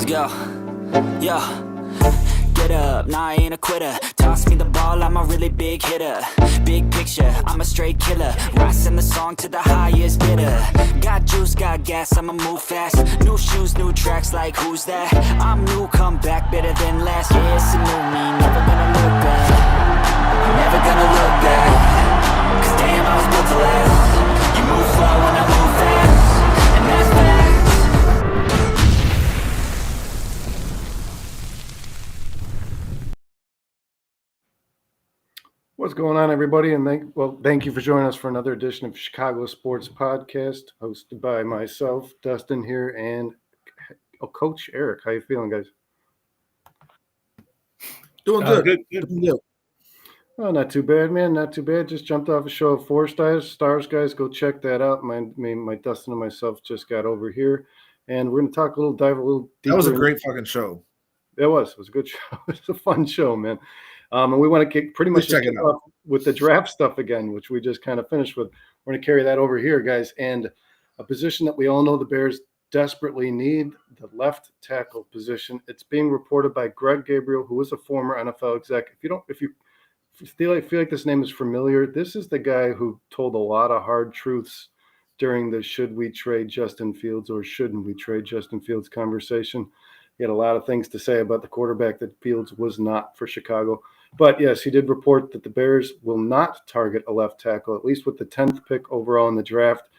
Yo, get up, nah I ain't a quitter. Toss me the ball, I'm a really big hitter. Big picture, I'm a straight killer. Rising the song to the highest bidder. Got juice, got gas, I'ma move fast. New shoes, new tracks, like who's that? I'm new, come back, better than last. Yeah, it's a new me, never gonna look back. Never gonna look back. Cause damn, I was built to last. You move slow and I move fast. And that's facts. What's going on, everybody? And thank you for joining us for another edition of Chicago Sports Podcast, hosted by myself, Dustin here, and Coach Eric. How you feeling, guys? Doing good. Good. Oh, not too bad, man. Not too bad. Just jumped off a show of 4 Stars, guys. Go check that out. My Dustin and myself just got over here, and we're gonna dive a little deeper. That was a great fucking show. It was a good show. It was a fun show, man. And we want to kick off with the draft stuff again, which we just kind of finished with. We're going to carry that over here, guys. And a position that we all know the Bears desperately need, the left tackle position. It's being reported by Greg Gabriel, who is a former NFL exec. If you feel like this name is familiar, this is the guy who told a lot of hard truths during the should we trade Justin Fields or shouldn't we trade Justin Fields conversation. He had a lot of things to say about the quarterback that Fields was not for Chicago. But yes, he did report that the Bears will not target a left tackle, at least with the 10th pick overall in the draft.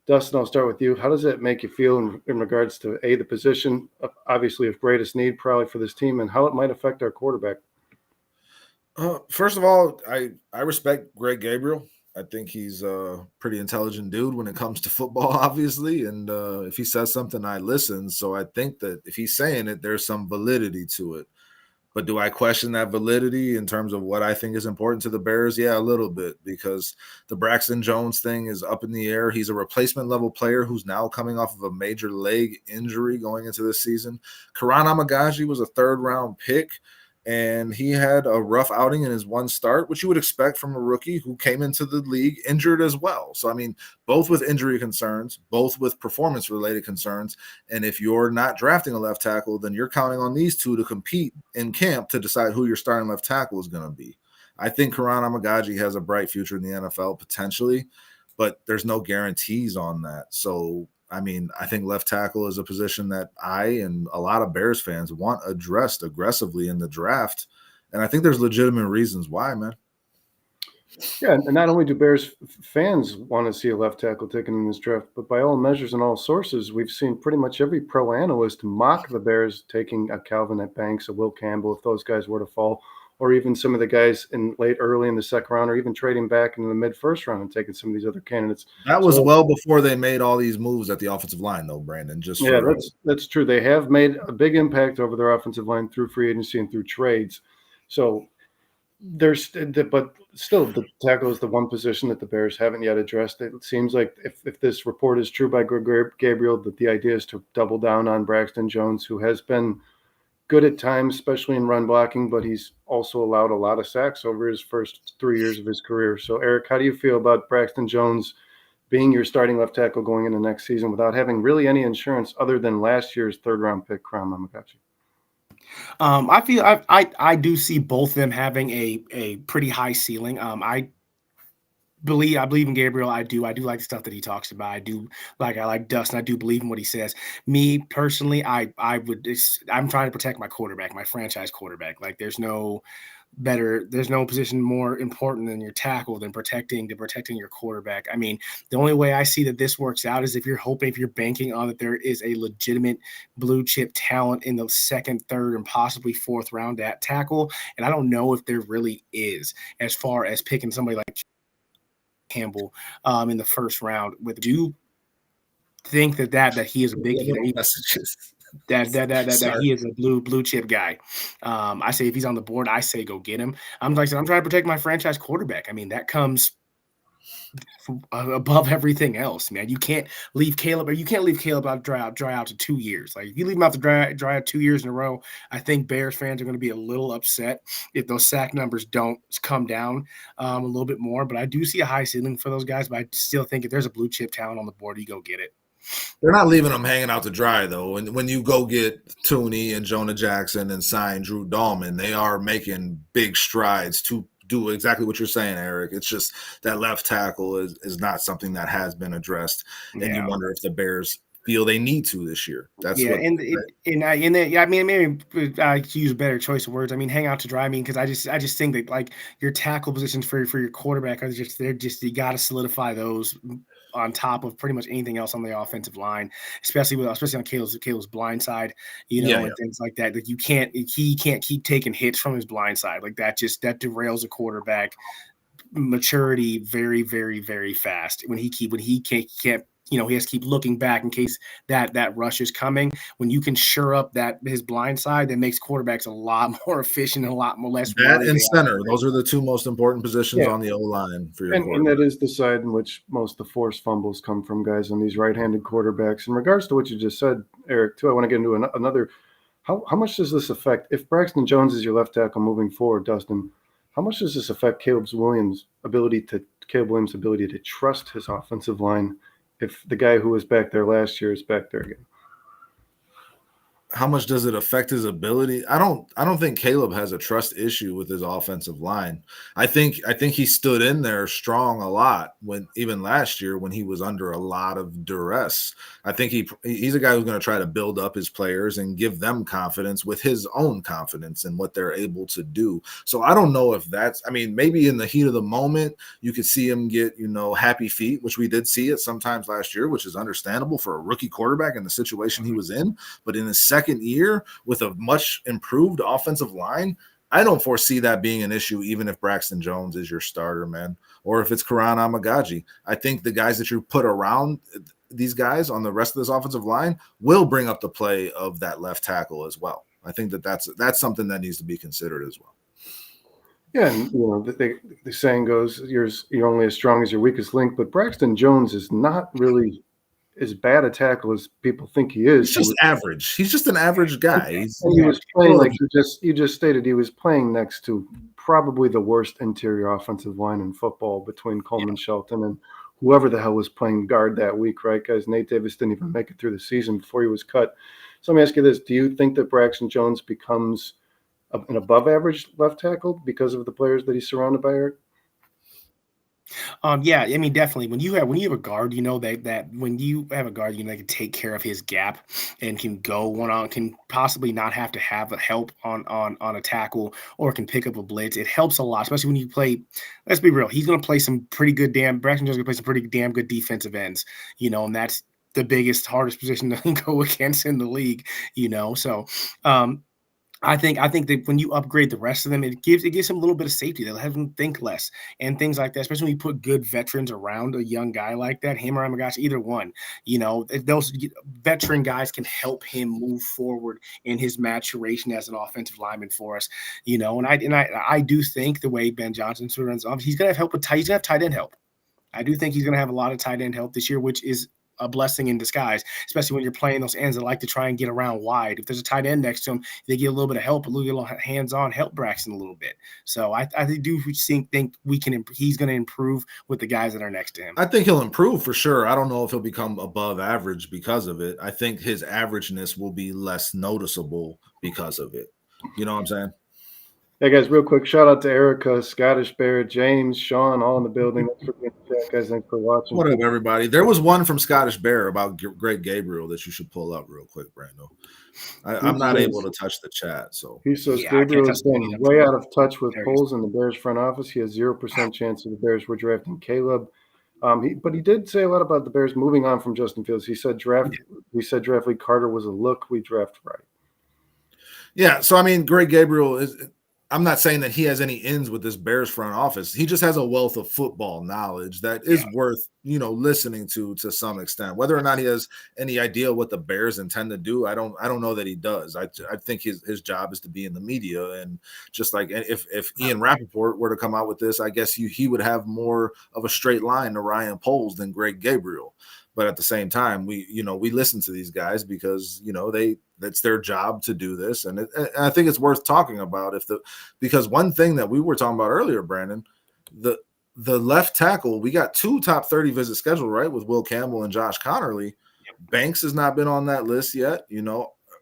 Dustin, I'll start with you. How does it make you feel in regards to, the position, obviously of greatest need probably for this team, and how it might affect our quarterback? First of all, I respect Greg Gabriel. I think he's a pretty intelligent dude when it comes to football, obviously. And if he says something, I listen. So I think that if he's saying it, there's some validity to it. But do I question that validity in terms of what I think is important to the Bears? Yeah, a little bit, because the Braxton Jones thing is up in the air. He's a replacement level player who's now coming off of a major leg injury going into this season. Kiran Amigaje was a 3rd-round pick, and he had a rough outing in his one start, which you would expect from a rookie who came into the league injured as well. So, I mean, both with injury concerns, both with performance-related concerns. And if you're not drafting a left tackle, then you're counting on these two to compete in camp to decide who your starting left tackle is going to be. I think Kiran Amigaje has a bright future in the NFL potentially, but there's no guarantees on that. So, I mean, I think left tackle is a position that I and a lot of Bears fans want addressed aggressively in the draft. And I think there's legitimate reasons why, man. Yeah, and not only do Bears fans want to see a left tackle taken in this draft, but by all measures and all sources, we've seen pretty much every pro analyst mock the Bears taking a Calvin Banks, a Will Campbell, if those guys were to fall, or even some of the guys early in the 2nd round, or even trading back into the mid-1st round and taking some of these other candidates. That was well before they made all these moves at the offensive line, though, Brandin. That's true. They have made a big impact over their offensive line through free agency and through trades. So but still, the tackle is the one position that the Bears haven't yet addressed. It seems like if this report is true by Greg Gabriel, that the idea is to double down on Braxton Jones, who has been good at times, especially in run blocking, but he's also allowed a lot of sacks over his first 3 years of his career. So, Eric, how do you feel about Braxton Jones being your starting left tackle going into next season without having really any insurance other than last year's 3rd-round pick, Kiran Amigaje? I feel I do see both of them having a pretty high ceiling. I believe in Gabriel. I do like the stuff that he talks about. I like Dustin. I do believe in what he says. Me personally, I'm trying to protect my quarterback, my franchise quarterback. Like there's no position more important than your tackle than protecting your quarterback. I mean, the only way I see that this works out is if you're banking on that there is a legitimate blue chip talent in the 2nd, 3rd, and possibly 4th round at tackle. And I don't know if there really is, as far as picking somebody like Campbell in the 1st round. Do you think that he is a big messages? That he is a blue chip guy. I say if he's on the board, I say go get him. I'm trying to protect my franchise quarterback. I mean, that comes above everything else, man. You can't leave Caleb out dry out to 2 years. Like if you leave him out to dry out 2 years in a row, I think Bears fans are going to be a little upset if those sack numbers don't come down a little bit more. But I do see a high ceiling for those guys. But I still think if there's a blue chip talent on the board, you go get it. They're not leaving them hanging out to dry, though. And when you go get Tooney and Jonah Jackson and sign Drew Dahlman, they are making big strides to do exactly what you're saying, Eric. It's just that left tackle is not something that has been addressed, and you wonder if the Bears feel they need to this year. That's I mean, maybe I use a better choice of words. I mean, hang out to dry. I mean, because I just think that like your tackle positions for your quarterback are just you got to solidify those on top of pretty much anything else on the offensive line, especially on Caleb's blind side, and things like that. Like he can't keep taking hits from his blind side. Like that derails a quarterback maturity very, very, very fast. When he can't he has to keep looking back in case that rush is coming. When you can shore up his blind side, that makes quarterbacks a lot more efficient and a lot more less. That and center, those are the two most important positions on the O-line for your quarterback. And that is the side in which most of the forced fumbles come from, guys, on these right-handed quarterbacks. In regards to what you just said, Eric, too, I want to get into another. How much does this affect if Braxton Jones is your left tackle moving forward, Dustin? How much does this affect Caleb Williams' ability to trust his offensive line if the guy who was back there last year is back there again? How much does it affect his ability? I don't think Caleb has a trust issue with his offensive line. I think he stood in there strong a lot when even last year when he was under a lot of duress. I think he's a guy who's going to try to build up his players and give them confidence with his own confidence in what they're able to do. So I don't know if maybe in the heat of the moment you could see him get, happy feet, which we did see it sometimes last year, which is understandable for a rookie quarterback in the situation he was in. But in his second year with a much improved offensive line, I don't foresee that being an issue, even if Braxton Jones is your starter, man, or if it's Kiran Amigaje. I think the guys that you put around these guys on the rest of this offensive line will bring up the play of that left tackle as well. I think that's something that needs to be considered as well. Yeah, and the saying goes, you're only as strong as your weakest link. But Braxton Jones is not really as bad a tackle as people think he is. He's just average. He's just an average guy. He was playing, like you just stated, he was playing next to probably the worst interior offensive line in football between Coleman Shelton and whoever the hell was playing guard that week, right, guys? Nate Davis didn't even make it through the season before he was cut. So let me ask you this. Do you think that Braxton Jones becomes an above-average left tackle because of the players that he's surrounded by, Eric? Yeah, I mean, definitely. When you have a guard, that when you have a guard, they can take care of his gap and can go one-on, can possibly not have to have a help on a tackle or can pick up a blitz. It helps a lot, especially when you play. Let's be real. He's going to play some pretty good Braxton Jones going to play some pretty damn good defensive ends, and that's the biggest, hardest position to go against in the league, So, I think that when you upgrade the rest of them, it gives him a little bit of safety. They'll have him think less and things like that, especially when you put good veterans around a young guy like that, him or Amigaje, either one. Those veteran guys can help him move forward in his maturation as an offensive lineman for us. And I do think the way Ben Johnson sort of runs off, he's gonna have help with he's gonna have tight end help. I do think he's gonna have a lot of tight end help this year, which is a blessing in disguise, especially when you're playing those ends that like to try and get around wide. If there's a tight end next to him, they get a little bit of help, a little hands-on help Braxton a little bit. So I do think he's going to improve with the guys that are next to him. I think he'll improve for sure. I don't know if he'll become above average because of it. I think his averageness will be less noticeable because of it. You know what I'm saying? Hey, guys, real quick, shout out to Erica, Scottish Bear, James, Sean, all in the building. Guys, thanks for watching. What up, everybody? There was one from Scottish Bear about Greg Gabriel that you should pull up real quick, Brando. I'm not able to touch the chat. So he says Gabriel has been way out of touch with polls in the Bears front office. He has 0% chance of the Bears were drafting Caleb. But he did say a lot about the Bears moving on from Justin Fields. He said we said draft Lee Carter was a look. We draft right. Yeah, so I mean, Greg Gabriel is. I'm not saying that he has any ins with this Bears front office. He just has a wealth of football knowledge that is worth, listening to some extent. Whether or not he has any idea what the Bears intend to do, I don't know that he does. I think his job is to be in the media, and just like if Ian Rappaport were to come out with this, I guess he would have more of a straight line to Ryan Poles than Greg Gabriel. But at the same time, we listen to these guys because that's their job to do this, and I think it's worth talking about because one thing that we were talking about earlier, Brandon, the left tackle, we got 2 top 30 visits scheduled, right, with Will Campbell and Josh Connerly. Banks has not been on that list yet.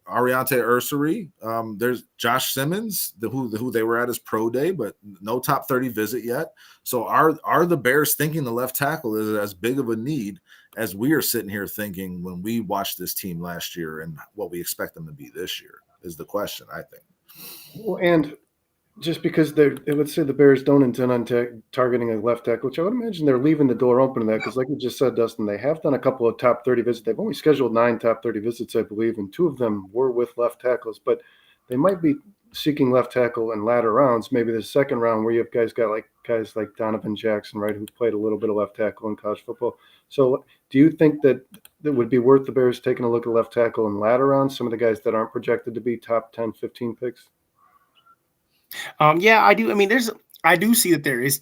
Ariante Ursary. There's Josh Simmons, who they were at his pro day, but no top 30 visit yet. So are the Bears thinking the left tackle is as big of a need as we are sitting here thinking when we watched this team last year, and what we expect them to be this year is the question, I think. Well, and just because let's say the Bears don't intend on targeting a left tackle, which I would imagine they're leaving the door open to that, because like you just said, Dustin, they have done a couple of top 30 visits. They've only scheduled 9 top 30 visits, I believe, and 2 of them were with left tackles. But they might be seeking left tackle in latter rounds, maybe the second round, where you have guys like Donovan Jackson, right, who played a little bit of left tackle in college football. So do you think that it would be worth the Bears taking a look at left tackle in latter rounds, some of the guys that aren't projected to be top 10, 15 picks? Yeah, I do. I mean, I do see that there's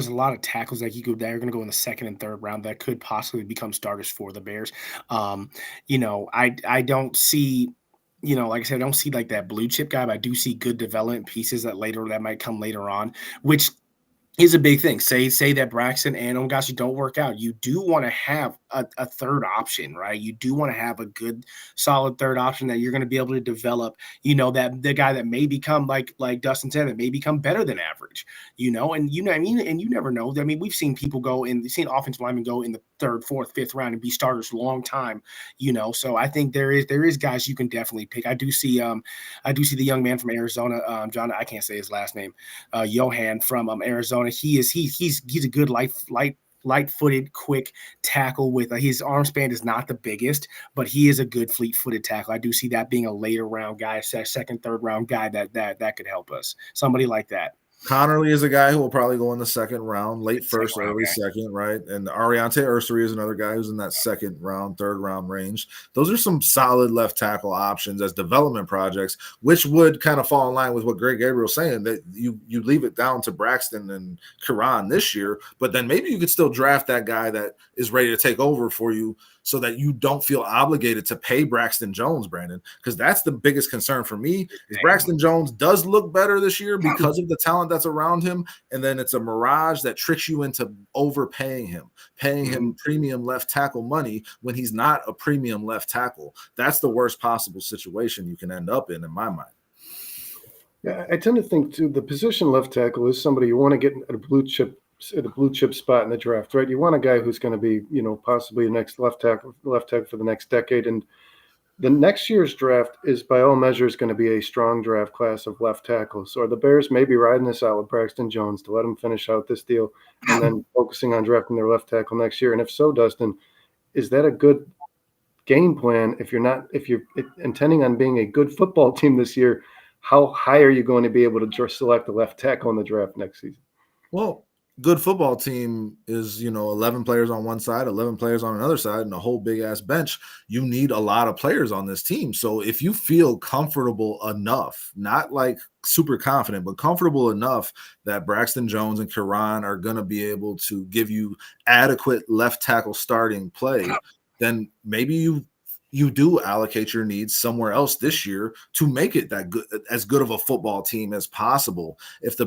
a lot of tackles that are going to go in the second and third round that could possibly become starters for the Bears. I don't see, like I said, I don't see like that blue chip guy, but I do see good development pieces that might come later on, which is a big thing. Say that Braxton and Amigaje don't work out. You do want to have a third option, right? You do want to have a good, solid third option that you're going to be able to develop. That the guy that may become like Dustin said, that may become better than average. And and you never know. I mean, we've seen offensive linemen go in the third, fourth, fifth round and be starters a long time. So I think there is guys you can definitely pick. I do see the young man from Arizona, John. I can't say his last name, Johan from Arizona. He's a good light-footed, quick tackle with his arm span is not the biggest, but he is a good fleet-footed tackle. I do see that being a later round guy, second, third round guy that could help us. Somebody like that. Connerly is a guy who will probably go in the second round, late first, early second, right? And Ariante Ursary is another guy who's in that second round, third round range. Those are some solid left tackle options as development projects, which would kind of fall in line with what Greg Gabriel is saying, that you leave it down to Braxton and Kiran this year, but then maybe you could still draft that guy that is ready to take over for you, so that you don't feel obligated to pay Braxton Jones, Brandin, because that's the biggest concern for me. Is Braxton Jones does look better this year because of the talent that's around him, and then it's a mirage that tricks you into overpaying him, paying him premium left tackle money when he's not a premium left tackle. That's the worst possible situation you can end up in my mind. Yeah, I tend to think too, the position left tackle is somebody you want to get at a blue chip spot in the draft, right? You want a guy who's going to be, possibly the next left tackle for the next decade. And the next year's draft is by all measures going to be a strong draft class of left tackles. So the Bears may be riding this out with Braxton Jones to let him finish out this deal and then focusing on drafting their left tackle next year. And if so, Dustin, is that a good game plan? If you're intending on being a good football team this year, how high are you going to be able to select a left tackle in the draft next season? Well, good football team is, 11 players on one side, 11 players on another side, and a whole big ass bench. You need a lot of players on this team. So if you feel comfortable enough, not like super confident, but comfortable enough that Braxton Jones and Kiran are going to be able to give you adequate left tackle starting play, then maybe you do allocate your needs somewhere else this year to make it as good of a football team as possible. If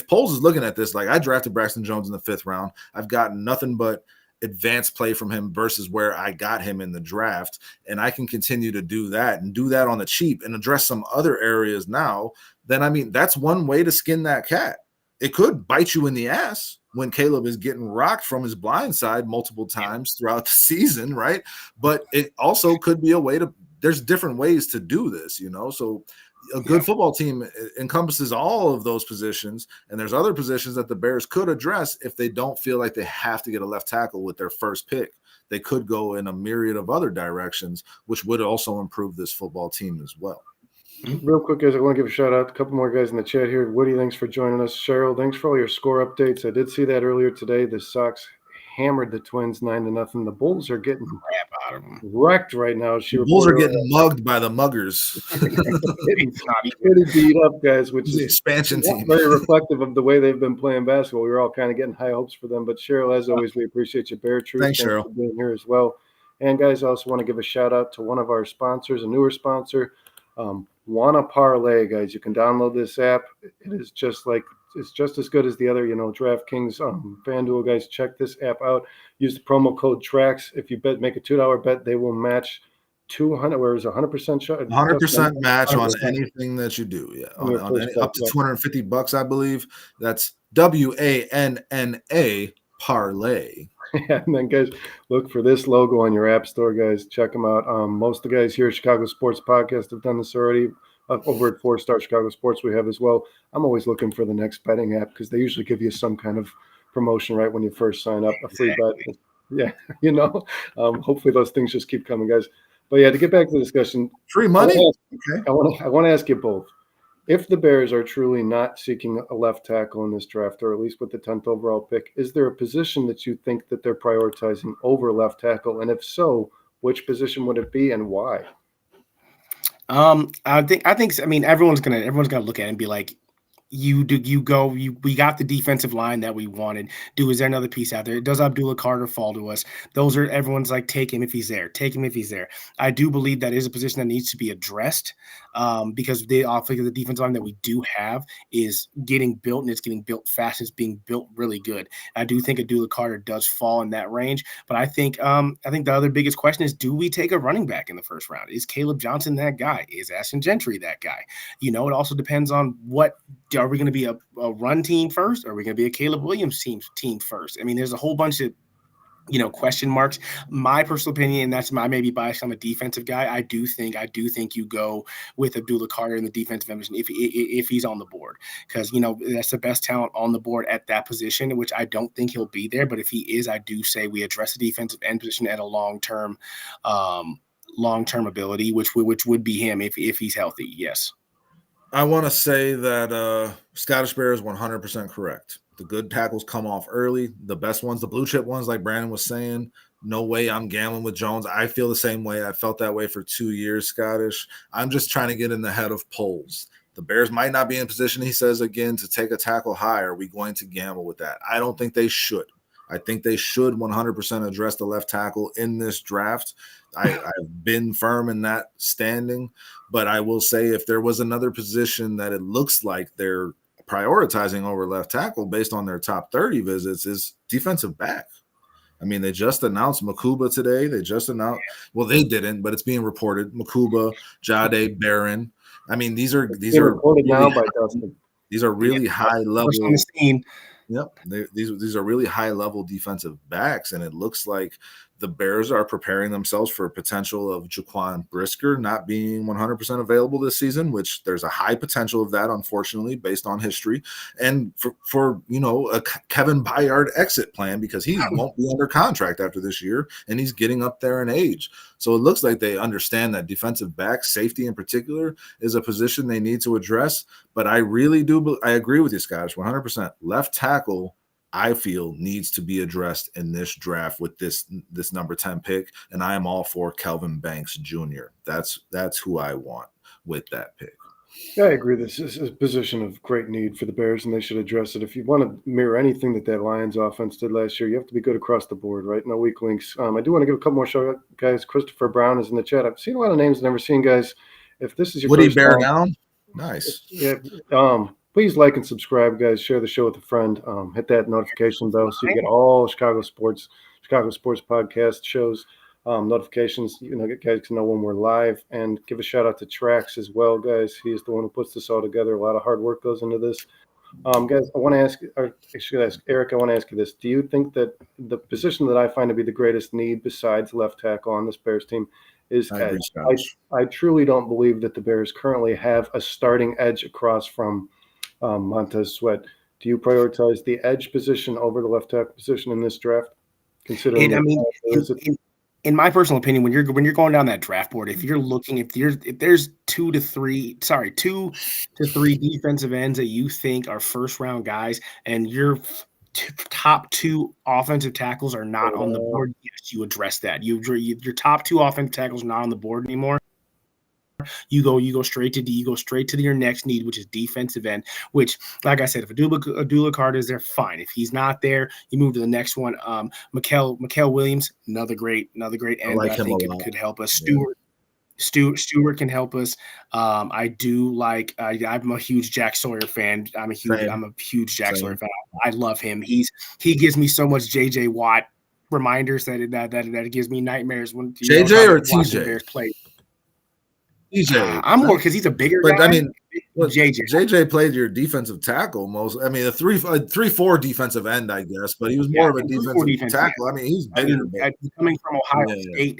Poles is looking at this, like, I drafted Braxton Jones in the 5th round, I've gotten nothing but advanced play from him versus where I got him in the draft, and I can continue to do that on the cheap and address some other areas now, then I mean, that's one way to skin that cat. It could bite you in the ass when Caleb is getting rocked from his blind side multiple times throughout the season, right? But it also could be a way there's different ways to do this, So a good football team encompasses all of those positions, and there's other positions that the Bears could address if they don't feel like they have to get a left tackle with their first pick. They could go in a myriad of other directions, which would also improve this football team as well. Real quick, guys, I want to give a shout out to a couple more guys in the chat here. Woody, thanks for joining us. Cheryl, thanks for all your score updates. I did see that earlier today. The Sox hammered the Twins 9-0. The Bulls are getting wrecked right now. The Bulls are getting mugged by the muggers. Pretty beat up, guys, which is expansion team. Very reflective of the way they've been playing basketball. We were all kind of getting high hopes for them. But Cheryl, as always, we appreciate you. Bear Truth. Thanks, Cheryl, for being here as well. And guys, I also want to give a shout out to one of our sponsors, a newer sponsor. Wanna Parlay, guys. You can download this app. It is just like it's just as good as the other, DraftKings, FanDuel guys. Check this app out. Use the promo code TRACKS. If you make a $2 bet, they will match 200. Where is 100% shot? 100% match on anything that you do. Yeah, on up to $250, I believe. That's WANNA parlay. Yeah, and then guys, look for this logo on your app store, guys. Check them out. Most of the guys here at Chicago Sports Podcast have done this already. Over at 4-Star Chicago Sports, we have as well. I'm always looking for the next betting app because they usually give you some kind of promotion right when you first sign up, a free bet. Yeah, hopefully those things just keep coming, guys. But yeah, to get back to the discussion, free money. I want to ask you both. If the Bears are truly not seeking a left tackle in this draft, or at least with the 10th overall pick, is there a position that you think that they're prioritizing over left tackle? And if so, which position would it be and why? I think everyone's gonna look at it and be like, we got the defensive line that we wanted. Is there another piece out there? Does Abdullah Carter fall to us? Everyone's like, take him if he's there. Take him if he's there. I do believe that is a position that needs to be addressed because the defensive line that we do have is getting built, and it's getting built fast. It's being built really good. I do think Abdullah Carter does fall in that range, but I think the other biggest question is, do we take a running back in the first round? Is Caleb Johnson that guy? Is Ashton Gentry that guy? It also depends on what. Are we going to be a run team first? Or are we going to be a Caleb Williams team first? I mean, there's a whole bunch of, question marks. My personal opinion, and that's my maybe bias. I'm a defensive guy. I do think you go with Abdullah Carter in the defensive position if he's on the board, because that's the best talent on the board at that position, which I don't think he'll be there. But if he is, I do say we address the defensive end position at a long-term ability, which would be him if he's healthy. Yes. I want to say that Scottish Bear is 100% correct. The good tackles come off early. The best ones, the blue chip ones, like Brandon was saying, no way I'm gambling with Jones. I feel the same way. I felt that way for 2 years, Scottish. I'm just trying to get in the head of polls. The Bears might not be in position, he says again, to take a tackle high. Are we going to gamble with that? I don't think they should. I think they should 100% address the left tackle in this draft. I've been firm in that standing, but I will say if there was another position that it looks like they're prioritizing over left tackle based on their top 30 visits is defensive back. I mean, they just announced Makuba today. They they didn't, but it's being reported. Makuba, Jade, Barron. I mean, these are reported now by Dustin. These are really high level. On the scene. Yep, these are really high level defensive backs, and it looks like the Bears are preparing themselves for potential of Jaquan Brisker not being 100% available this season, which there's a high potential of that, unfortunately, based on history, and for a Kevin Byard exit plan because he won't be under contract after this year, and he's getting up there in age. So it looks like they understand that defensive back safety in particular is a position they need to address. But I really do. I agree with you, Scottish, 100%. Left tackle, I feel, needs to be addressed in this draft with this number 10 pick, and I am all for Kelvin Banks Jr. That's who I want with that pick. Yeah, I agree. This is a position of great need for the Bears, and they should address it. If you want to mirror anything that Lions offense did last year, you have to be good across the board, right? No weak links. I do want to give a couple more shout out, guys. Christopher Brown is in the chat. I've seen a lot of names I've never seen, guys. If this is your Would he first bear time, down? Nice. Yeah. Please like and subscribe, guys. Share the show with a friend. Hit that notification bell so you get all Chicago Sports Podcast shows notifications. Guys can know when we're live, and give a shout out to Trax as well, guys. He's the one who puts this all together. A lot of hard work goes into this. Guys, I want to ask, Eric, I want to ask you this. Do you think that the position that I find to be the greatest need besides left tackle on this Bears team is edge? I truly don't believe that the Bears currently have a starting edge across from Montez Sweat. Do you prioritize the edge position over the left tackle position in this draft? Considering in my personal opinion, when you're going down that draft board, if there's two to three defensive ends that you think are first round guys, and your top two offensive tackles are not on the board, yes, you address that. Your top two offensive tackles are not on the board anymore. You go straight to your next need, which is defensive end. Which, like I said, if Abdullah Carter is there, fine. If he's not there, you move to the next one. Mikael Williams, another great end. I think it could help us. Stewart can help us. I do like. I'm a huge Jack Sawyer fan. I'm a huge Jack Sawyer fan. I love him. He gives me so much JJ Watt reminders that it gives me nightmares when JJ or TJ Bears play. TJ, I'm more because he's a bigger but guy. I mean, JJ played your defensive tackle most. I mean, a 3-4 defensive end, I guess, but he was more of a defensive tackle. I mean, he's bigger. Coming from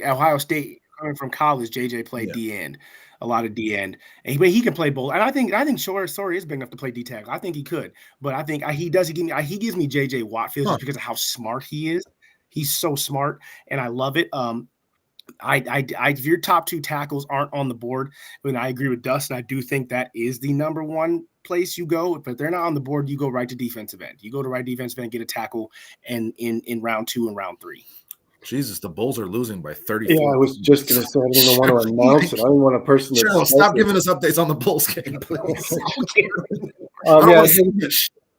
Ohio State, coming from college, JJ played D end, a lot of D end, and he can play both. And I think Sawyer is big enough to play D tackle. I think he could, but I think he gives me JJ Watt feels just because of how smart he is. He's so smart, and I love it. If your top 2 tackles aren't on the board, then I agree with Dustin. I do think that is the number one place you go. But they're not on the board, you go right to defensive end. You go to right defensive end, get a tackle, and in round 2 and round 3. Jesus, the Bulls are losing by 34. Yeah, I was just going to say I didn't even want to announce it. I didn't want a person to stop giving us updates on the Bulls game, please.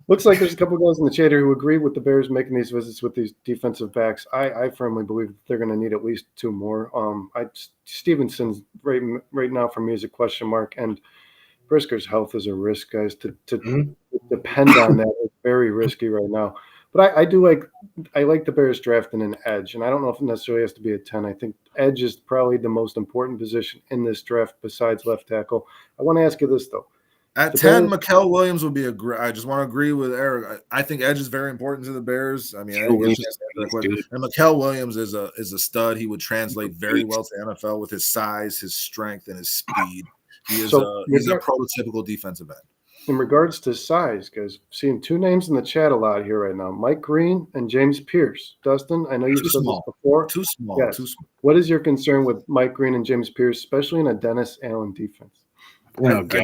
Looks like there's a couple of guys in the chat here who agree with the Bears making these visits with these defensive backs. I firmly believe they're going to need at least 2 more. Stevenson's right now for me is a question mark, and Brisker's health is a risk, guys. To depend on that is very risky right now. But I like the Bears drafting an edge, and I don't know if it necessarily has to be a 10. I think edge is probably the most important position in this draft besides left tackle. I want to ask you this though. At 10, Mikael Williams would be I just want to agree with Eric. I think edge is very important to the Bears. I mean, and Mikael Williams is a stud. He would translate very well to NFL with his size, his strength, and his speed. He's a prototypical defensive end. In regards to size, guys, seeing 2 names in the chat a lot here right now: Mike Green and James Pierce. Dustin, I know you've said this before. Too small. Yes. Too small. What is your concern with Mike Green and James Pierce, especially in a Dennis Allen defense? Oh God.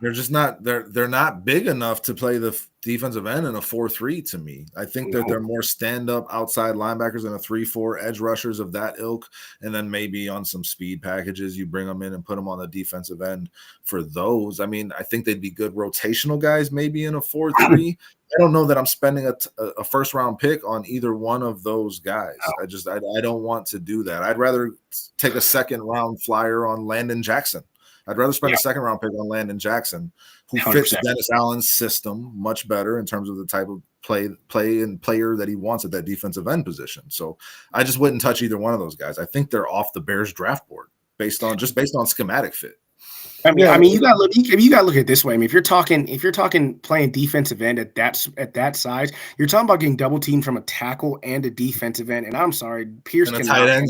They're just not they're not big enough to play the defensive end in a 4-3 to me. I think that they're more stand-up outside linebackers and a 3-4 edge rushers of that ilk, and then maybe on some speed packages you bring them in and put them on the defensive end for those. I mean, I think they'd be good rotational guys maybe in a 4-3. I don't know that I'm spending a first-round pick on either one of those guys. I don't want to do that. I'd rather take a second-round flyer on Landon Jackson. I'd rather spend a second-round pick on Landon Jackson, who 100%. Fits Dennis Allen's system much better in terms of the type of play and player that he wants at that defensive end position. So I just wouldn't touch either one of those guys. I think they're off the Bears draft board based on schematic fit. I mean, you gotta look at it this way. I mean, if you're talking playing defensive end at that size, you're talking about getting double teamed from a tackle and a defensive end. And I'm sorry, Pierce and a tight end,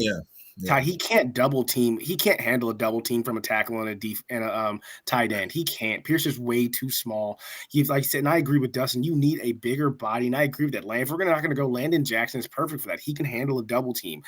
He can't double team. He can't handle a double team from a tackle and a tight end. He can't. Pierce is way too small. Like I said, and I agree with Dustin. You need a bigger body, and I agree with that. If we're not going to go, Landon Jackson is perfect for that. He can handle a double team.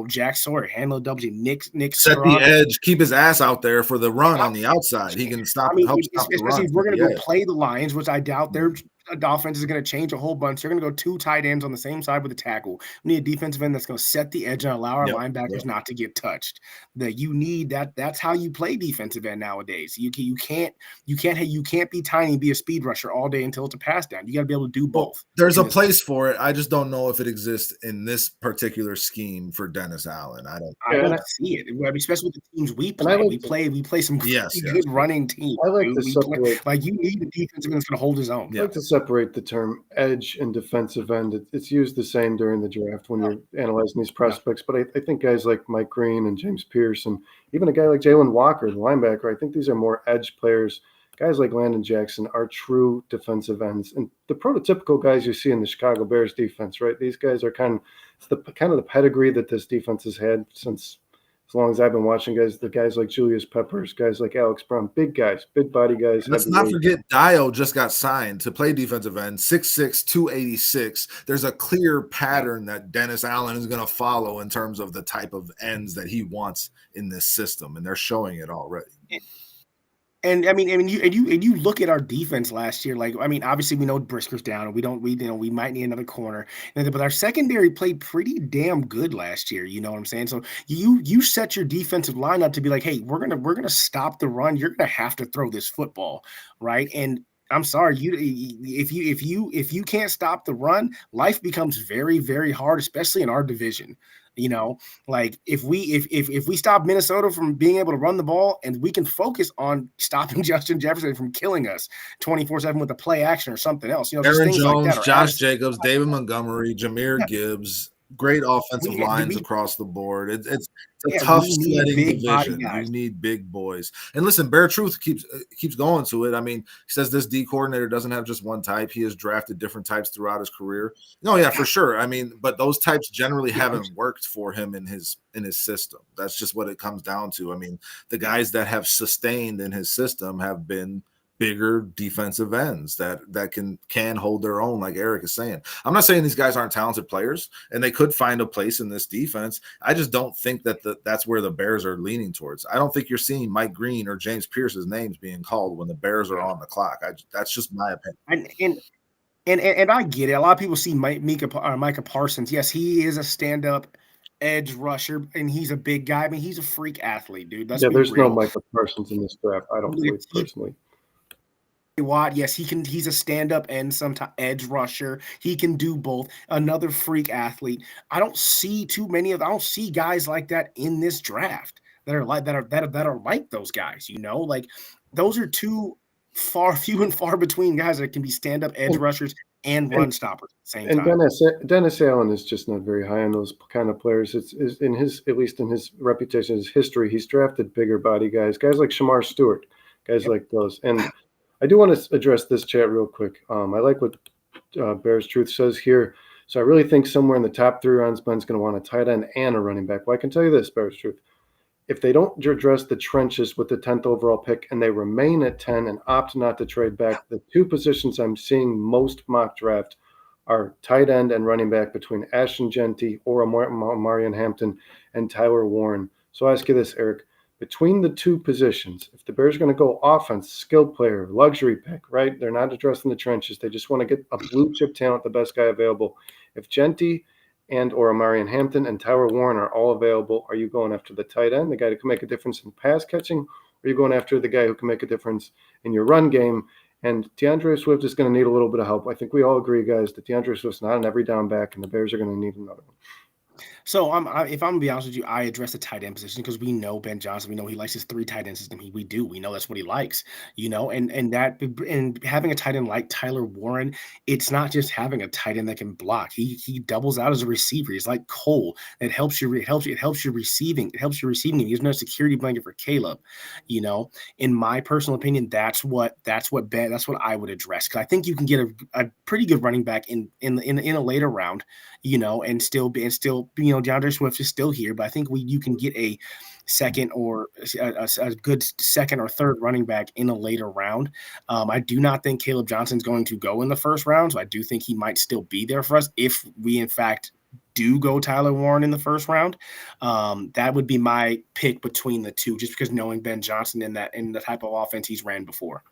Jack Sawyer handle a double team. Nick set the edge, keep his ass out there for the run on the outside. He can stop. Especially if we're going to go play the Lions, which I doubt the offense is going to change a whole bunch. They're going to go 2 tight ends on the same side with a tackle. We need a defensive end that's going to set the edge and allow our linebackers not to get touched. That you need that. That's how you play defensive end nowadays. You can't be tiny and be a speed rusher all day until it's a pass down. You got to be able to do both. There's a place for it. I just don't know if it exists in this particular scheme for Dennis Allen. I don't see it, especially with the teams we play. We play some good running teams. I like to separate. You need a defensive end that's going to hold his own. I like to separate the term edge and defensive end. It's used the same during the draft when you're analyzing these prospects. But I think guys like Mike Green and James Pierce, and even a guy like Jalen Walker, the linebacker, I think these are more edge players. Guys like Landon Jackson are true defensive ends, and the prototypical guys you see in the Chicago Bears defense, right? These guys are kind of the pedigree that this defense has had since as long as I've been watching, guys. The guys like Julius Peppers, guys like Alex Brown, big guys, big body guys. Let's not forget Dio just got signed to play defensive end, 6'6", 286. There's a clear pattern that Dennis Allen is going to follow in terms of the type of ends that he wants in this system, and they're showing it already. And you look at our defense last year. Obviously we know Brisker's down, and we might need another corner. But our secondary played pretty damn good last year. You know what I'm saying? So you set your defensive line up to be like, hey, we're gonna stop the run. You're gonna have to throw this football, right? And I'm sorry, if you can't stop the run, life becomes very, very hard, especially in our division. You know, like if we stop Minnesota from being able to run the ball and we can focus on stopping Justin Jefferson from killing us 24/7 with a play action or something else, you know, just Aaron things Jones, like that. Josh Jacobs, David Montgomery, Jameer Gibbs, great offensive lines across the board. It's a tough sledding division. You need big boys. And listen, Bear Truth keeps going to it. I mean, he says this D coordinator doesn't have just one type. He has drafted different types throughout his career. No, yeah, for sure. I mean, but those types generally haven't worked for him in his system. That's just what it comes down to. I mean, the guys that have sustained in his system have been bigger defensive ends that can hold their own, like Eric is saying. I'm not saying these guys aren't talented players and they could find a place in this defense. I just don't think that that's where the Bears are leaning towards. I don't think you're seeing Mike Green or James Pierce's names being called when the Bears are on the clock. That's just my opinion. And I get it. A lot of people see Micah Parsons. Yes, he is a stand-up edge rusher, and he's a big guy. I mean, he's a freak athlete, dude. There's no Micah Parsons in this draft, I don't believe, personally. Watt, yes, he can. He's a stand-up and sometimes edge rusher. He can do both. Another freak athlete. I don't see I don't see guys like that in this draft that are like those guys. You know, like those are few and far between guys that can be stand-up edge rushers and run stoppers at the same time. And Dennis Allen is just not very high on those kind of players. It's in his, at least in his reputation, his history, he's drafted bigger body guys like Shamar Stewart, guys like those. And I do want to address this chat real quick. I like what Bears Truth says here. So I really think somewhere in the top 3 rounds, Ben's going to want a tight end and a running back. Well, I can tell you this, Bears Truth. If they don't address the trenches with the 10th overall pick and they remain at 10 and opt not to trade back, the 2 positions I'm seeing most mock draft are tight end and running back between Ashton Jeanty or Marion Hampton and Tyler Warren. So I ask you this, Eric. Between the 2 positions, if the Bears are going to go offense, skilled player, luxury pick, right? They're not addressing the trenches. They just want to get a blue chip talent, the best guy available. If Jeanty or Marion Hampton and Tyler Warren are all available, are you going after the tight end, the guy who can make a difference in pass catching, or are you going after the guy who can make a difference in your run game? And DeAndre Swift is going to need a little bit of help. I think we all agree, guys, that DeAndre Swift's not an every down back, and the Bears are going to need another one. So if I'm gonna be honest with you, I address the tight end position because we know Ben Johnson. We know he likes his 3 tight end system. We know that's what he likes, you know. And having a tight end like Tyler Warren, it's not just having a tight end that can block. He doubles out as a receiver. He's like Cole. It helps you receiving. It helps you receiving. He's no security blanket for Caleb. You know, in my personal opinion, that's what I would address, because I think you can get a pretty good running back in a later round, you know, and still you know, DeAndre Swift is still here, but I think you can get a second or a good second or third running back in a later round. I do not think Caleb Johnson's going to go in the first round, so I do think he might still be there for us if we in fact do go Tyler Warren in the first round. That would be my pick between the 2, just because knowing Ben Johnson in the type of offense he's ran before.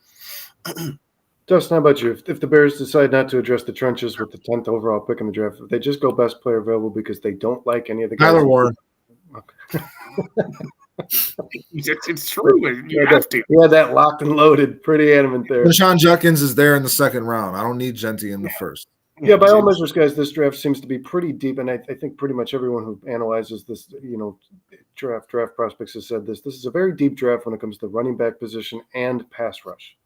Dustin, how about you? If the Bears decide not to address the trenches with the 10th overall pick in the draft, if they just go best player available because they don't like any of the guys. Tyler Warren. Okay. It's true. You have to. Yeah, that locked and loaded. Pretty adamant there. Deshaun Judkins is there in the second round. I don't need Jeanty in the first. Yeah, by all measures, guys, this draft seems to be pretty deep, and I think pretty much everyone who analyzes this, you know, draft prospects has said this. This is a very deep draft when it comes to the running back position and pass rush.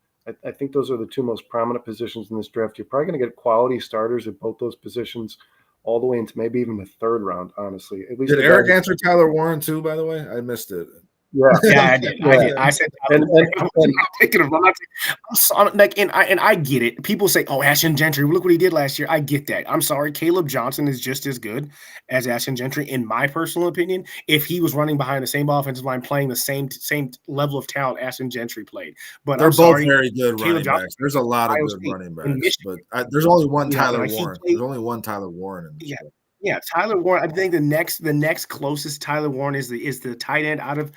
I think those are the 2 most prominent positions in this draft. You're probably going to get quality starters at both those positions all the way into maybe even the 3rd round, honestly. At least. Did Eric answer Tyler Warren too, by the way? I missed it. Yeah, I did. I said, I'm thinking of and I get it. People say, "Oh, Ashton Gentry, look what he did last year." I get that. I'm sorry, Caleb Johnson is just as good as Ashton Gentry, in my personal opinion. If he was running behind the same offensive line, playing the same level of talent Ashton Gentry played, but they're both very good running backs. There's a lot of good running backs, but there's only one Tyler Warren. There's only one Tyler Warren in this draft. Yeah, Tyler Warren. I think the next closest Tyler Warren is the tight end out of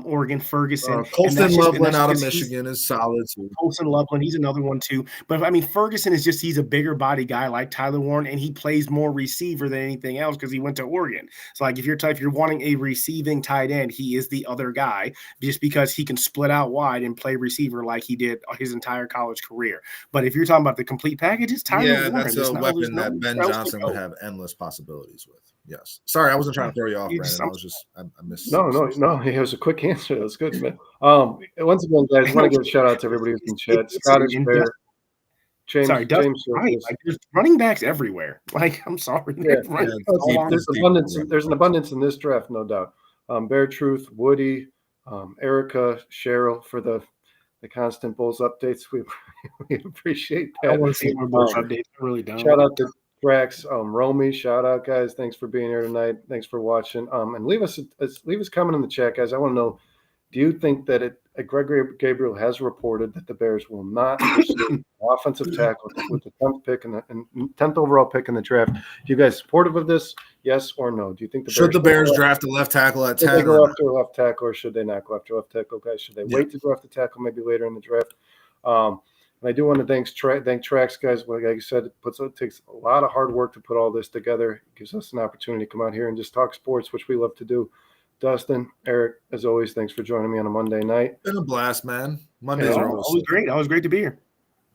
Oregon, Ferguson. Colston Loveland out of Michigan is solid too. Colston Loveland, he's another one too. But I mean, Ferguson is he's a bigger body guy like Tyler Warren, and he plays more receiver than anything else because he went to Oregon. So like if you're wanting a receiving tight end, he is the other guy just because he can split out wide and play receiver like he did his entire college career. But if you're talking about the complete package, it's Tyler Warren. That's a weapon that Ben Johnson would have endless possibilities with. Yes. Sorry, I wasn't trying to throw you off, Brandon. I missed. No. It was a quick answer. That's good, man. Once again, guys, I want to give a shout out to everybody who's in chat. Scottish Bear. James. Right. Like, there's running backs everywhere. Like, I'm sorry. There's an abundance in this draft, no doubt. Bear Truth, Woody, Erica, Cheryl for the constant Bulls updates. We appreciate that. I want to see more Bulls updates. I really don't. Shout out to Drax, Romy, shout out, guys. Thanks for being here tonight. Thanks for watching. And leave us a comment in the chat, guys. I want to know, do you think that Greg Gabriel has reported that the Bears will not pursue offensive tackle with the 10th pick and 10th overall pick in the draft? Do you guys supportive of this? Yes or no? Do you think the Bears draft a left tackle at 10? Should they go after a left tackle, or should they not go after a left tackle, guys? Should they wait to go after tackle maybe later in the draft? And I do want to thank Trax, guys. Like I said, it takes a lot of hard work to put all this together. It gives us an opportunity to come out here and just talk sports, which we love to do. Dustin, Eric, as always, thanks for joining me on a Monday night. Been a blast, man. Mondays are always great. Always great to be here.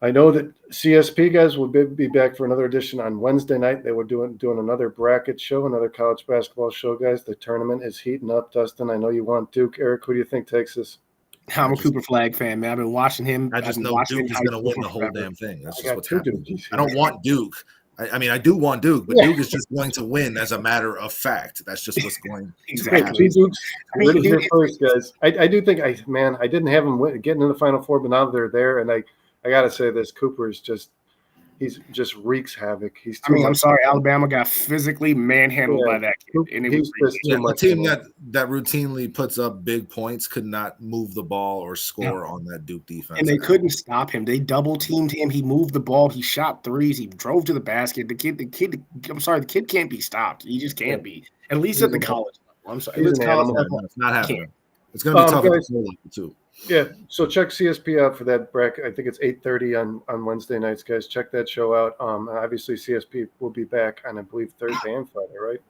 I know that CSP guys will be back for another edition on Wednesday night. They were doing another bracket show, another college basketball show, guys. The tournament is heating up. Dustin, I know you want Duke. Eric, who do you think takes this? I'm a Cooper Flag fan, man. I've been watching him. I just know Duke is going to win the whole damn thing. That's just what's happening. I don't want Duke. I mean, I do want Duke, but Duke is just going to win as a matter of fact. That's just what's going to happen. Duke's first, guys. I do think I didn't have him getting in the Final Four, but now they're there, and I got to say this: Cooper is he's just wreaks havoc. I'm sorry, Alabama got physically manhandled by that kid. And it was a team that routinely puts up big points could not move the ball or score on that Duke defense. And they couldn't stop him. They double teamed him. He moved the ball. He shot threes. He drove to the basket. The kid can't be stopped. He just can't be. At least at the college level. I'm sorry. It's not happening. It's going to be tough at the level too. Yeah, so check CSP out for that bracket. I think it's 8:30 on Wednesday nights, guys. Check that show out. Obviously, CSP will be back on, I believe, Thursday and Friday, right?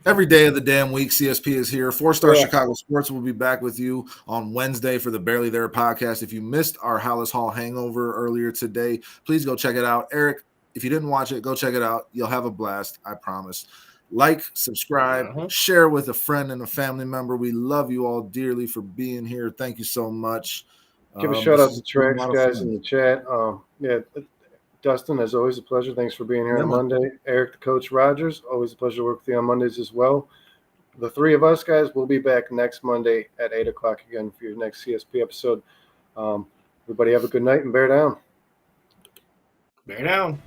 Every day of the damn week, CSP is here. 4-Star Chicago Sports will be back with you on Wednesday for the Barely There podcast. If you missed our Hallis Hall hangover earlier today, please go check it out. Eric, if you didn't watch it, go check it out. You'll have a blast, I promise. Like, subscribe, share with a friend and a family member. We love you all dearly for being here. Thank you so much. Give a shout out to Trax, guys, in the chat. Dustin, as always, a pleasure. Thanks for being here on Monday. Eric, the Coach Rogers, always a pleasure to work with you on Mondays as well. The three of us, guys, will be back next Monday at 8 o'clock again for your next CSP episode. Everybody have a good night and bear down. Bear down.